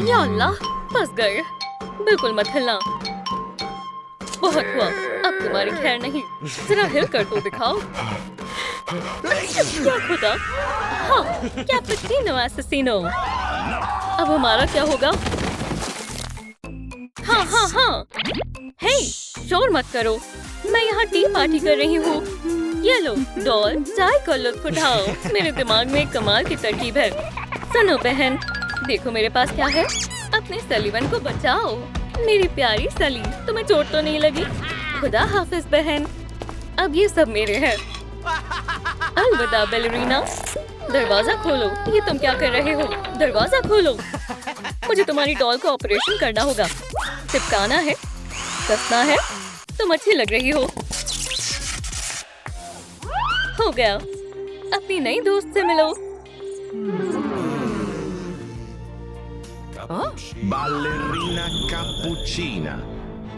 या अल्लाह, फंस गए। बिल्कुल मत हिलना। बहुत हुआ, अब तुम्हारी खैर नहीं। जरा हिल कर तो दिखाओ। क्या खुदा, हाँ, कैपुचिनो एसेसिनो। अब हमारा क्या होगा? हाँ हाँ हाँ। हे, शोर मत करो। मैं यहाँ टी पार्टी कर रही हूँ। ये लो डॉल, चाय का लुत्फ उठाओ। मेरे दिमाग में एक कमाल की तरकीब है। सुनो बहन, देखो मेरे पास क्या है। अपने सलीवन को बचाओ। मेरी प्यारी सली, तुम्हें चोट तो नहीं लगी? खुदा हाफिज बहन। अब ये सब मेरे हैं। अलविदा बैलेरिना। दरवाजा खोलो। ये तुम क्या कर रहे हो? दरवाजा खोलो। मुझे तुम्हारी डॉल को ऑपरेशन करना होगा। चिपकाना है, कसना है। तुम अच्छी लग रही हो गया। अपनी नई दोस्त से मिलो। Ballerina cappuccina.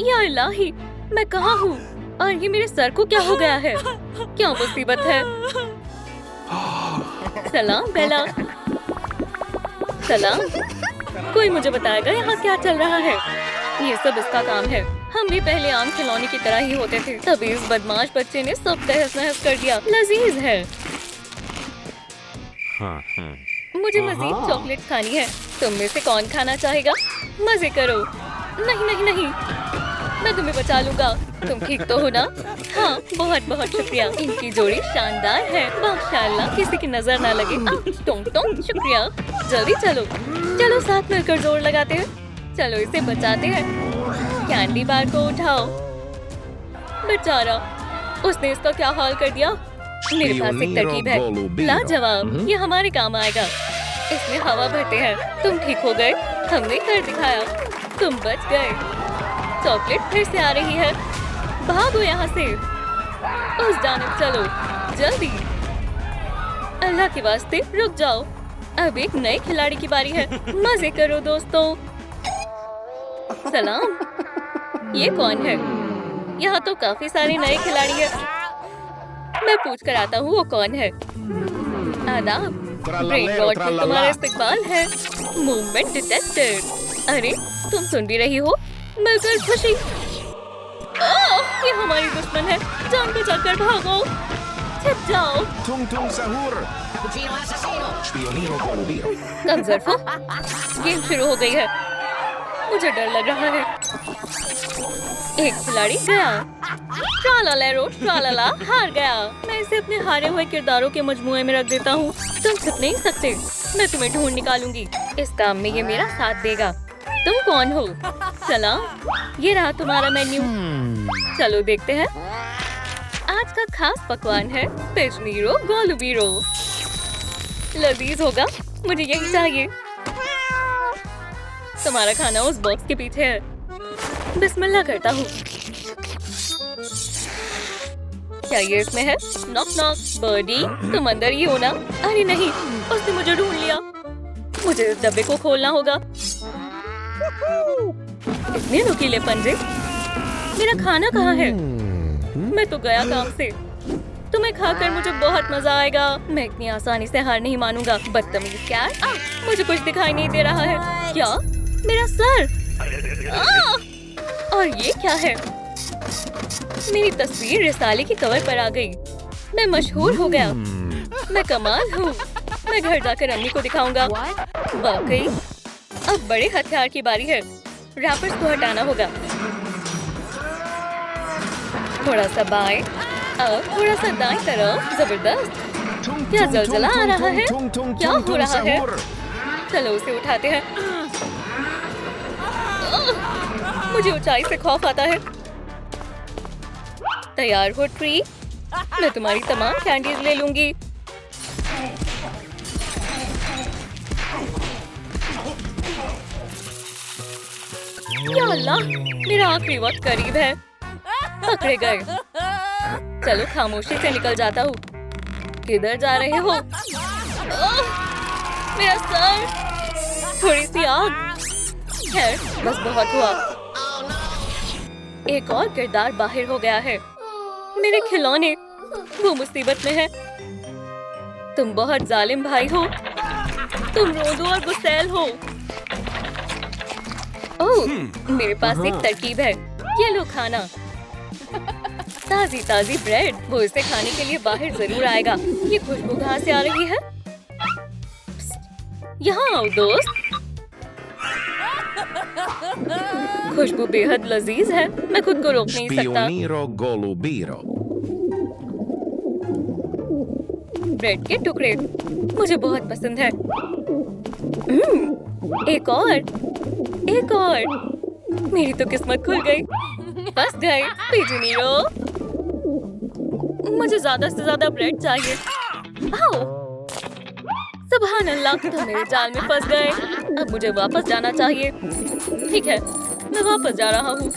या इलाही, मैं कहाँ हूँ? और ये मेरे सर को क्या हो गया है? क्या मुसीबत है? सलाम बेला। सलाम। कोई मुझे बताएगा यहाँ क्या चल रहा है? ये सब इसका काम है। हम भी पहले आम खिलौने की तरह ही होते थे, तभी इस बदमाश बच्चे ने सब तहस नहस कर दिया। लजीज है। मुझे मजीद चॉकलेट खानी है। तुम में से कौन खाना चाहेगा? मजे करो। नहीं नहीं नहीं, मैं तुम्हें बचा लूंगा। तुम ठीक तो हो ना? हाँ, बहुत बहुत शुक्रिया। इनकी जोड़ी शानदार है। माशाल्लाह, किसी की नजर ना लगे। टोंग टोंग, शुक्रिया। जल्दी चलो, चलो साथ मिलकर जोर लगाते हैं। चलो इसे बचाते हैं। कैंडी बार को उठाओ। बेचारा, उसने इसका क्या हाल कर दिया। मेरे पास एक तरकीब है, लाजवाब। ये हमारे काम आएगा। इसमें हवा भरते हैं। तुम ठीक हो गए। हमने कर दिखाया। तुम बच गए। चॉकलेट फिर से आ रही है। भागो यहाँ से। उस जानिब चलो, जल्दी। अल्लाह के वास्ते रुक जाओ। अब एक नए खिलाड़ी की बारी है। मजे करो दोस्तों। सलाम। ये कौन है? यहाँ तो काफी सारे नए खिलाड़ी हैं। मैं पूछ कर आता हूँ वो कौन है। आदाब। ब्रेन रॉट में तुम्हारा इस्तेमाल है। Movement detected. अरे, तुम सुन भी रही हो? मिलकर खुशी। ये हमारी दुश्मन है। जान बचाकर भागो। छिप जाओ। Tung tung sahur. Spionino Golubino. कब ज़रफ़ा, गेम शुरू हो गई है। मुझे डर लग रहा है। एक खिलाड़ी गया। ट्रालालेरो ट्रालाला, हार गया। मैं इसे अपने हारे हुए किरदारों के मजमुए में रख देता हूँ। तुम छिप नहीं सकते। मैं तुम्हें ढूंढ निकालूंगी। इस काम में ये मेरा साथ देगा। तुम कौन हो? सलाम। ये रहा तुम्हारा मेन्यू। चलो देखते हैं। आज का खास पकवान है पेचनीरो गोलुबीरो। लजीज होगा। मुझे यही चाहिए। तुम्हारा खाना उस बॉक्स के पीछे है। बिस्मिल्लाह करता हूँ। क्या ये इसमें है? Knock knock. बर्डी, तुम अंदर ही हो ना? अरे नहीं, उसने मुझे ढूंढ लिया। मुझे इस डब्बे को खोलना होगा। इतने नुकीले पंजे। मेरा खाना कहाँ है? मैं तो गया काम से। तुम्हें खाकर मुझे बहुत मजा आएगा। मैं इतनी आसानी से हार नहीं मानूंगा। बदतमीज कैट। मुझे कुछ दिखाई नहीं दे रहा है। क्या? मेरा सर। और ये क्या है? मेरी तस्वीर रिसाले की कवर पर आ गई। मैं मशहूर हो गया। मैं कमाल हूँ। मैं घर जाकर अम्मी को दिखाऊंगा। वाकई, अब बड़े हथियार की बारी है। रैपर्स को हटाना होगा। थोड़ा सा बाएं, अब थोड़ा सा दाएं तरफ। जबरदस्त। क्या जलजला आ रहा है? क्या हो रहा है? चलो उसे उठाते हैं। मुझे ऊंचाई से खौफ आता है। तैयार हो ट्री? मैं तुम्हारी तमाम कैंडीज ले लूंगी। या अल्लाह, मेरा आखिरी वक्त करीब है। पकड़े गए। चलो खामोशी से निकल जाता हूँ। किधर जा रहे हो? मेरा सर। थोड़ी सी आग। खैर, बस बहुत हुआ। एक और किरदार बाहर हो गया है। मेरे खिलौने, वो मुसीबत में है। तुम बहुत जालिम भाई हो। तुम रोदो और गुस्सैल हो। ओह, मेरे पास एक तरकीब है। ये लो खाना। ताजी ताजी ब्रेड। वो इसे खाने के लिए बाहर जरूर आएगा। ये खुशबू कहाँ से आ रही है? यहाँ आओ दोस्त। खुशबू बेहद लजीज है। मैं खुद को रोक नहीं सकता। Spioniro golubiro. ब्रेड के टुकड़े मुझे बहुत पसंद है। एक और, एक और। मेरी तो किस्मत खुल गई। फंस गए पिजीनीरो। मुझे ज्यादा से ज्यादा ब्रेड चाहिए। आओ। सुभान अल्लाह, तुम मेरे जाल में फंस गए। अब मुझे वापस जाना चाहिए। ठीक है, मैं वापस जा रहा हूँ।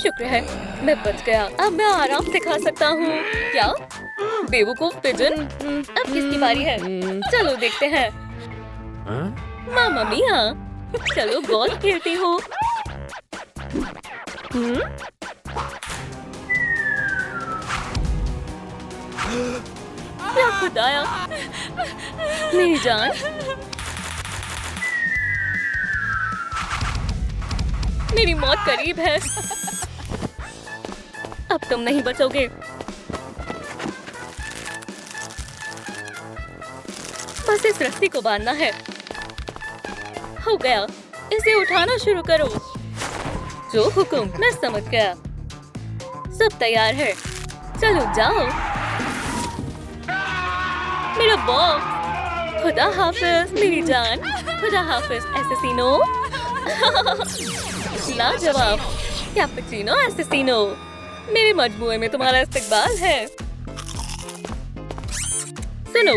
शुक्र है मैं बच गया। अब मैं आराम से खा सकता हूँ। क्या बेवकूफ पिजन, अब किसकी बारी है? चलो देखते हैं। मामा मिया, चलो गोल्फ खेलती हूँ। क्या खुदाया, मेरी जान। मेरी मौत करीब है। अब तुम नहीं बचोगे। बस इस रस्सी को बांधना है। हो गया, इसे उठाना शुरू करो। जो हुक्म, मैं समझ गया। सब तैयार है। चलो जाओ। मेरा बॉक्स। खुदा हाफिज मेरी जान। खुदा हाफिज एसेसिनो। लाजवाब कैपुचिनो एसेसिनो। मेरे मजमुए में तुम्हारा इस्तकबाल है। सुनो,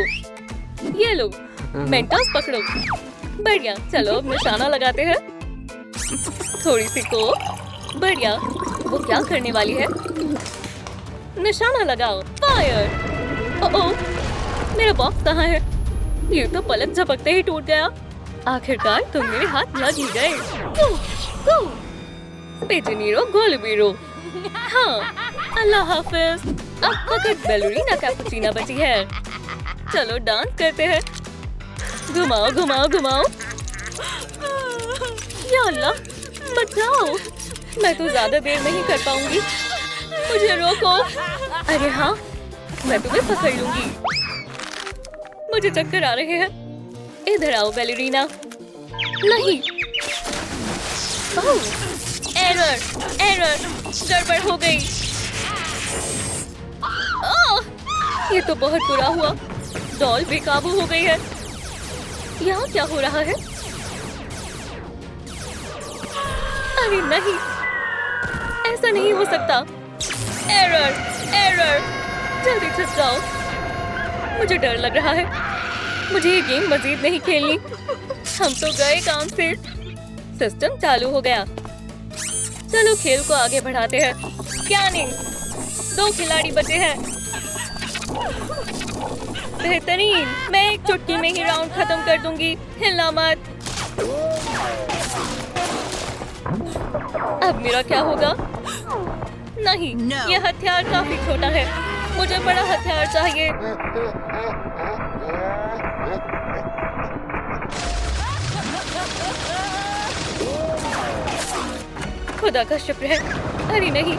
ये लो, मेंटोस पकड़ो। बढ़िया, चलो अब निशाना लगाते हैं। थोड़ी सी को। बढ़िया, वो क्या करने वाली है? निशाना लगाओ। फायर। ओह, मेरा बॉक्स कहाँ है? ये तो पलक झपकते ही टूट गया। आखिरकार तुम मेरे हाथ लग ही गए। पिजीनीरो गोलबीरो। हाँ, अल्लाह हाफिज। अब फकत बैलरीना कैपुचिना बची है। चलो डांस करते हैं। घुमाओ घुमाओ घुमाओ। या अल्लाह, बचाओ। मैं तो ज्यादा देर नहीं कर पाऊंगी। मुझे रोको। अरे हाँ, मैं तुम्हें पकड़ लूंगी। मुझे चक्कर आ रहे हैं। इधर आओ बैलरीना। नहीं। ओह, एरर, एरर, गड़बड़ हो गई। ओह, ये तो बहुत बुरा हुआ। डॉल बेकाबू हो गई है। यहाँ क्या हो रहा है? अरे नहीं, ऐसा नहीं हो सकता। एरर, एरर, जल्दी छुप जाओ। मुझे डर लग रहा है। मुझे ये गेम मजीद नहीं खेलनी। हम तो गए काम से। सिस्टम चालू हो गया। चलो खेल को आगे बढ़ाते हैं। स्कैनिंग। 2 खिलाड़ी बचे हैं। बेहतरीन। मैं एक चुटकी में ही राउंड खत्म कर दूंगी। हिलना मत। अब मेरा क्या होगा? नहीं, ये हथियार काफी छोटा है। मुझे बड़ा हथियार चाहिए। खुदा का शुक्र है। अरे नहीं,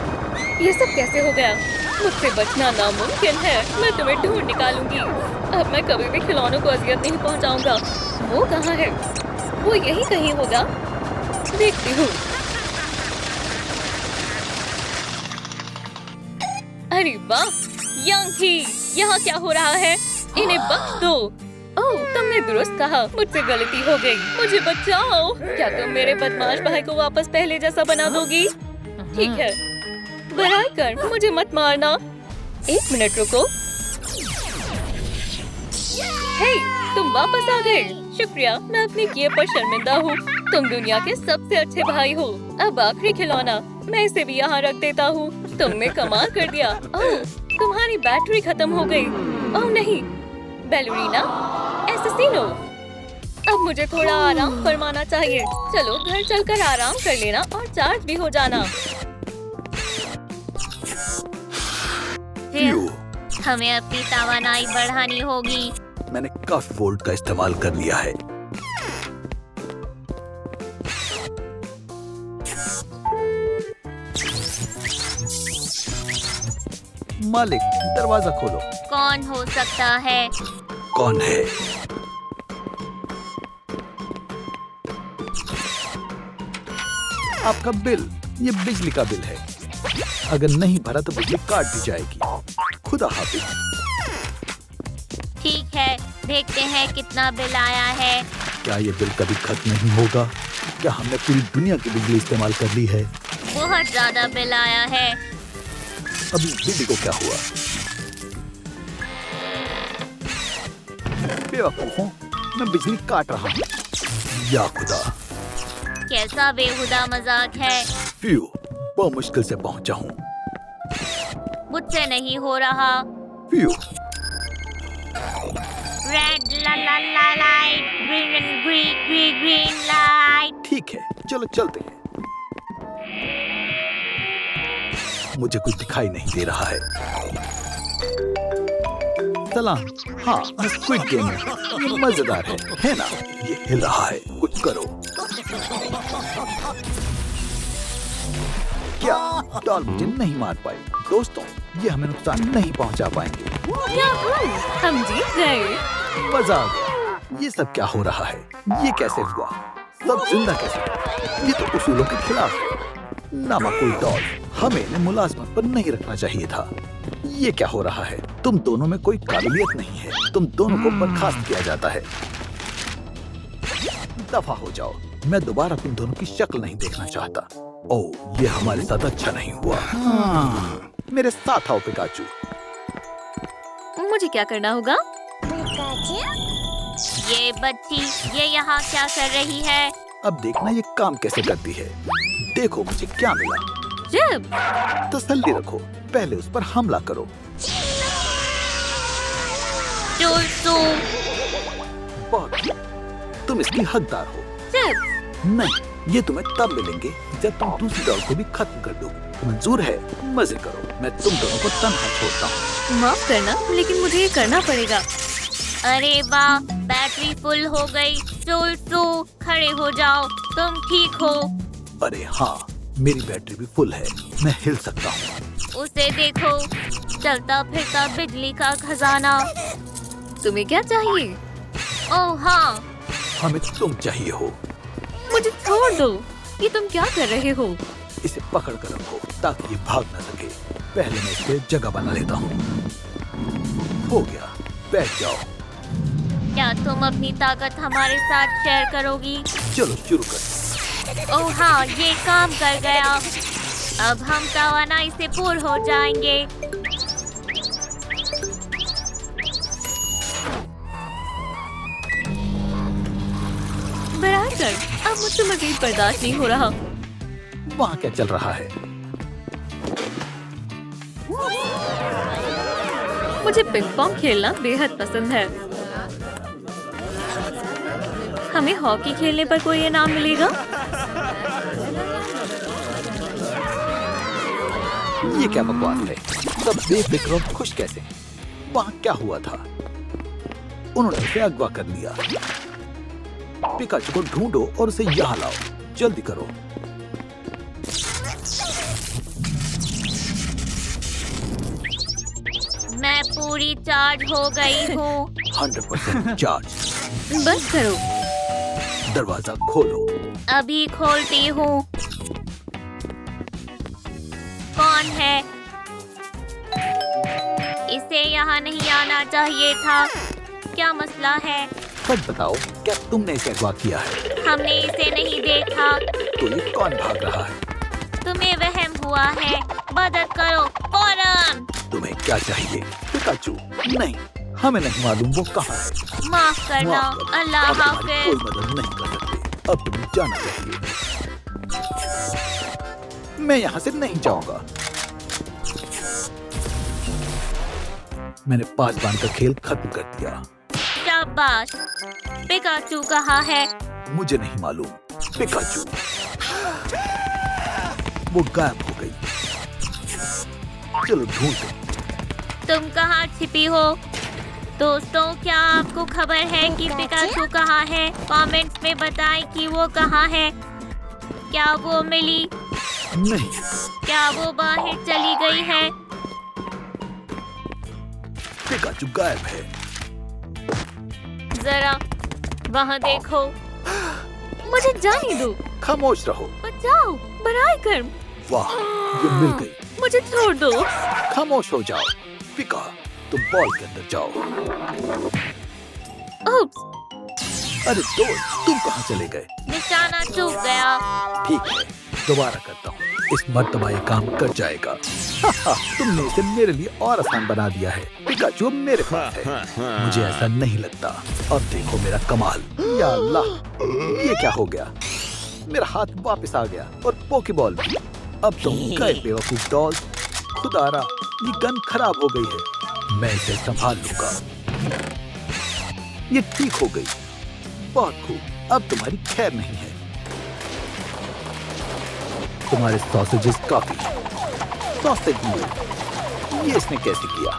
ये सब कैसे हो गया? मुझसे बचना नामुमकिन है। मैं तुम्हें ढूंढ निकालूंगी। अब मैं कभी भी खिलौनों को अजियत नहीं पहुंचाऊंगा। वो कहाँ है? वो यही कहीं होगा। देखती हूँ। अरे वाह, यंग ही, यहाँ क्या हो रहा है? इन्हें बख्श दो। ओह, तुमने दुरुस्त कहा। मुझसे गलती हो गई। मुझे बचाओ। क्या तुम मेरे बदमाश भाई को वापस पहले जैसा बना दोगी? ठीक है, बराए कर, मुझे मत मारना। 1 मिनट रुको। हे, तुम वापस आ गए। शुक्रिया, मैं अपने किए पर शर्मिंदा हूँ। तुम दुनिया के सबसे अच्छे भाई हो। अब आखिरी खिलौना, मैं इसे भी यहाँ रख देता हूँ। तुमने कमाल कर दिया। ओह, तुम्हारी बैटरी खत्म हो गई। ओह नहीं, बैलरीना एसेसिनो। अब मुझे थोड़ा आराम फरमाना चाहिए। चलो घर चलकर आराम कर लेना और चार्ज भी हो जाना। हमें अपनी तवानाई बढ़ानी होगी। मैंने काफी वोल्ट का इस्तेमाल कर लिया है। मालिक, दरवाजा खोलो। कौन हो सकता है? कौन है? आपका बिल, ये बिजली का बिल है। अगर नहीं भरा तो बिजली काट दी जाएगी। खुदा हाफिज। ठीक है, देखते हैं कितना बिल आया है। क्या ये बिल कभी खत्म नहीं होगा? क्या हमने पूरी दुनिया की बिजली इस्तेमाल कर ली है? बहुत ज्यादा बिल आया है। अभी बिजली को क्या हुआ? बेवकूफों, मैं बिजली काट रहा हूँ। या खुदा, कैसा बेहुदा मजाक है। फ्यू, बहुत मुश्किल से पहुंचा हूँ। मुझसे नहीं हो रहा। Phew, red la la la light, green green green green light. ठीक है, चलो चलते हैं। मुझे कुछ दिखाई नहीं दे रहा है। सलाम। हाँ, मैं स्क्विड गेम में। ये मजेदार है ना? ये हिल रहा है, कुछ करो। क्या डॉल मुझे नहीं मार पाई? दोस्तों, ये हमें नुकसान नहीं पहुंचा पाएंगे। हम जीत गए। मजा आ गया। ये सब क्या हो रहा है? ये कैसे हुआ? सब जिंदा कैसे? ये तो उसूलों के खिलाफ है। नामाकुल डॉल, हमें इन्हें मुलाजमत पर नहीं रखना चाहिए था। ये क्या हो रहा है? तुम दोनों में कोई काबिलियत नहीं है। तुम दोनों को बर्खास्त किया जाता है। दफा हो जाओ। मैं दोबारा तुम दोनों की शक्ल नहीं देखना चाहता। ओह, ये हमारे साथ अच्छा नहीं हुआ। मेरे साथ आओ पिकाचू। मुझे क्या करना होगा? ये बच्ची, ये यहाँ क्या कर रही है? अब देखना ये काम कैसे करती है। देखो मुझे क्या मिला। जब तसल्ली रखो, पहले उस पर हमला करो। चूसू। बहुत। तुम इसकी हकदार हो। जब नहीं, ये तुम्हें तब मिलेंगे जब तुम दूसरी डॉल को भी खत्म कर दो। मंजूर है? मजे करो। मैं तुम दोनों को तन्हा छोड़ता हूँ। माफ करना, लेकिन मुझे ये करना पड़ेगा। अरे वाह, बैटरी फुल हो गई। चूसू, खड़े हो जाओ, तुम ठीक हो। अरे हाँ, मेरी बैटरी भी फुल है। मैं हिल सकता हूँ। उसे देखो, चलता फिरता बिजली का खजाना। तुम्हें क्या चाहिए? ओह हाँ, हमें तुम चाहिए हो। मुझे छोड़ दो। ये तुम क्या कर रहे हो? इसे पकड़ कर रखो ताकि ये भाग न सके। पहले मैं इसके जगह बना लेता हूँ। हो गया, बैठ जाओ। क्या तुम अपनी ताकत हमारे साथ शेयर करोगी? चलो शुरू कर। ओह हाँ, ये काम कर गया। अब हम तवानाई से पूर्ण हो जाएंगे। बराबर, अब मुझसे मजीद बर्दाश्त नहीं हो रहा। वहाँ क्या चल रहा है? मुझे पिंग पोंग खेलना बेहद पसंद है। हमें हॉकी खेलने पर कोई इनाम मिलेगा? ये क्या बकवास है? सब बेफिक्र और खुश कैसे? वहाँ क्या हुआ था? उन्होंने उसे अगवा कर लिया। पिकाचू को ढूंढो और उसे यहाँ लाओ। जल्दी करो। मैं पूरी चार्ज हो गई हूँ। 100% चार्ज। बस करो। दरवाजा खोलो। अभी खोलती हूँ। कौन है? इसे यहाँ नहीं आना चाहिए था। क्या मसला है? सच बताओ, क्या तुमने इसे अगवा किया है? हमने इसे नहीं देखा। तो ये कौन भाग रहा है? तुम्हें वहम हुआ है। मदद करो फौरन। तुम्हें क्या चाहिए? पिकाचू, नहीं, हमें नहीं मालूम वो कहाँ है। माफ करना। माफ करो, अल्लाह अब हमारी कोई हाफिज। मदद नहीं कर सकते। अब तुम्हें जाना चाहिए। मैं यहाँ से नहीं जाऊंगा। मैंने 5 बार का खेल खत्म कर दिया। शाबाश। पिकाचू कहाँ है? मुझे नहीं मालूम। पिकाचू, वो गायब हो गई। चलो ढूंढते। तुम कहाँ छिपी हो? दोस्तों, क्या आपको खबर है कि पिकाचू कहाँ है? कमेंट्स में बताएं कि वो कहाँ है। क्या वो मिली? नहीं, क्या वो बाहर चली गई है? पिकाचू गायब है। जरा वहाँ देखो। मुझे जाने दो। खामोश रहो। बचाओ, बराए कर। वाह, ये मिल गई। मुझे छोड़ दो। खामोश हो जाओ। पिका, तुम बॉल के अंदर जाओ। ओप्स, अरे दोस्त, तुम कहाँ चले गए? निशाना चूक गया। ठीक है, दोबारा करता हूँ। इस मर्तबा ये काम कर जाएगा। तुमने इसे मेरे लिए और आसान बना दिया है। पिकाचू अब मेरे पास है। मुझे ऐसा नहीं लगता। अब देखो मेरा कमाल। या अल्लाह, ये क्या हो गया? मेरा हाथ वापस आ गया और पोकेबॉल भी। अब तुम गए बेवकूफ डॉल। खुदारा, ये गन खराब हो गई है। मैं इसे संभाल लूंगा। ये ठीक हो गई। बहुत खूब। अब तुम्हारी खैर नहीं है। तुम्हारे सॉसेजेस काफी। सॉसेज मील। ये इसने कैसे किया?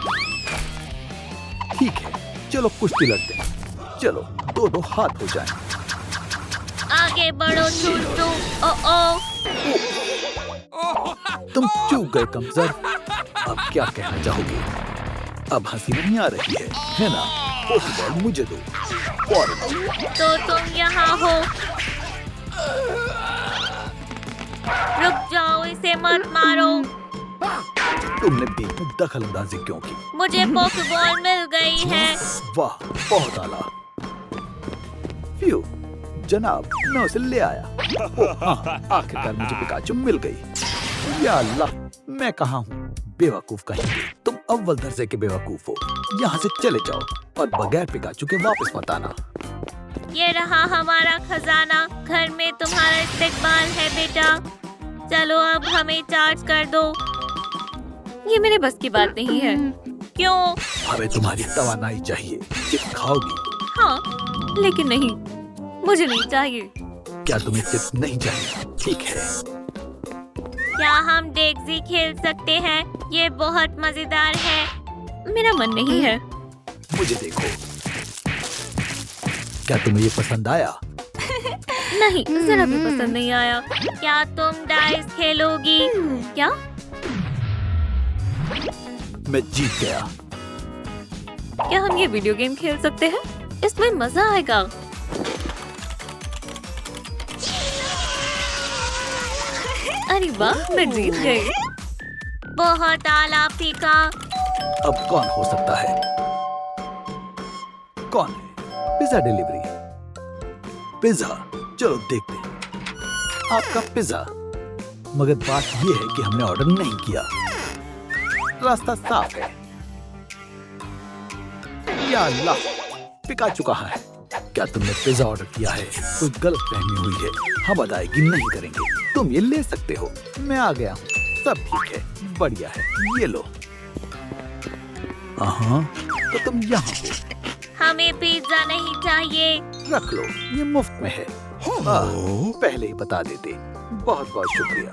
ठीक है, चलो कुश्ती लड़ते हैं। चलो, दो हाथ हो जाएं। आगे बढ़ो चूचू। ओ तुम चूक गए कमजोर। अब क्या कहना चाहोगे? अब हंसी नहीं आ रही है ना? पोकेबॉल मुझे दो। तो तुम यहाँ हो। रुक जाओ, इसे मत मारो। तुमने बीच में दखल अंदाजी क्यों की? मुझे पोकेबॉल मिल गई है। वाह, बहुत आला। फ्यू, जनाब, मैं उसे ले आया। हाँ, आखिरकार मुझे पिकाचू मिल गई। या अल्लाह, मैं कहाँ हूँ? बेवकूफ कहेंगे। तुम अव्वल दर्जे के बेवकूफ हो। यहाँ से चले जाओ और बगैर पिकाचू के वापस मत आना। ये रहा हमारा खजाना। घर में तुम्हारा इस्तेकबाल है बेटा। चलो अब हमें चार्ज कर दो। ये मेरे बस की बात नहीं है। क्यों? हमें तुम्हारी तवानाई चाहिए। चिप्स खाओगी? हाँ, लेकिन नहीं, मुझे नहीं चाहिए। क्या तुम्हें चिप्स नहीं चाहिए? ठीक है। क्या हम डेक्सी खेल सकते हैं? ये बहुत मजेदार है। मेरा मन नहीं है। मुझे देखो। क्या तुम्हें ये पसंद आया? नहीं, जरा भी पसंद नहीं आया। क्या तुम डाइस खेलोगी? क्या? मैं जीत गया। क्या हम ये वीडियो गेम खेल सकते हैं? इसमें मजा आएगा। अरे वाह, मैं जीत गई। बहुत आला पिका। अब कौन हो सकता है? कौन है? Pizza delivery. पिज्जा, चलो देखते हैं। आपका पिज्जा। मगर बात यह है कि हमने ऑर्डर नहीं किया। रास्ता साफ है। या अल्लाह, पिकाचू कहाँ है? क्या तुमने पिज्जा ऑर्डर किया है? कोई गलतफहमी हुई है। हम अदायगी नहीं करेंगे। तुम ये ले सकते हो। मैं आ गया हूँ। सब ठीक है, बढ़िया है। ये लो। हाँ, तो तुम यहाँ हो। हमें पिज्जा नहीं चाहिए। रख लो, ये मुफ्त में है। पहले ही बता देते। बहुत बहुत शुक्रिया।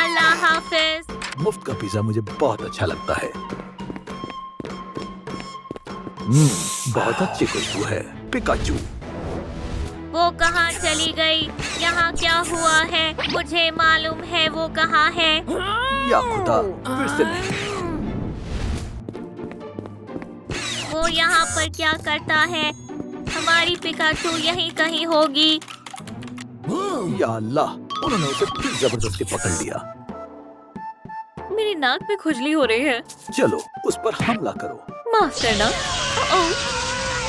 अल्लाह हाफिज। मुफ्त का पिज्जा मुझे बहुत अच्छा लगता है। बहुत अच्छी खुशबू है। पिकाचू, वो कहाँ चली गई? यहाँ क्या हुआ है? मुझे मालूम है वो कहाँ है। या खुदा, फिर से नहीं। वो यहाँ पर क्या करता है? हमारी पिकाचू यहीं कहीं होगी। या अल्लाह, उन्होंने उसे फिर जबरदस्ती पकड़ लिया। मेरी नाक में खुजली हो रही है। चलो, उस पर हमला करो। माफ करना।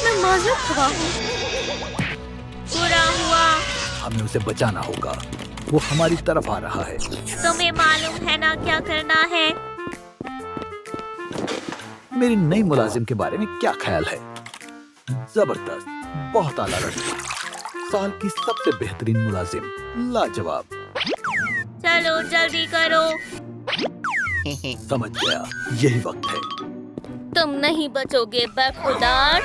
मैं माजूर खवा हूँ। बुरा हुआ। हमें उसे बचाना होगा। वो हमारी तरफ आ रहा है। तुम्हें मालूम है ना क्या करना है? मेरी नई मुलाजिम के बारे में क्या ख्याल है? जबरदस्त, बहुत आला लड़की। साल की सबसे बेहतरीन मुलाजिम। लाजवाब। चलो जल्दी करो। समझ गया, यही वक्त है। तुम नहीं बचोगे बखुदार।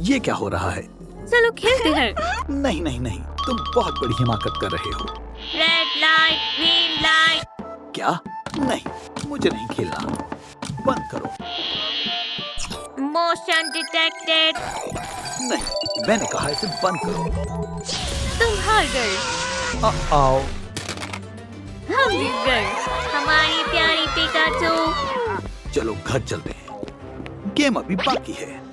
ये क्या हो रहा है? चलो खेलते हैं। नहीं नहीं नहीं, तुम बहुत बड़ी हिमाकत कर रहे हो। Red light, green light. क्या? नहीं, मुझे नहीं खेलना। बंद करो। Motion mission detected. नहीं, मैंने कहा इसे बंद करो। तुम हार गए। आओ। हम जीत गए। हमारी प्यारी पिकाचू। चलो घर चलते हैं, गेम अभी बाकी है।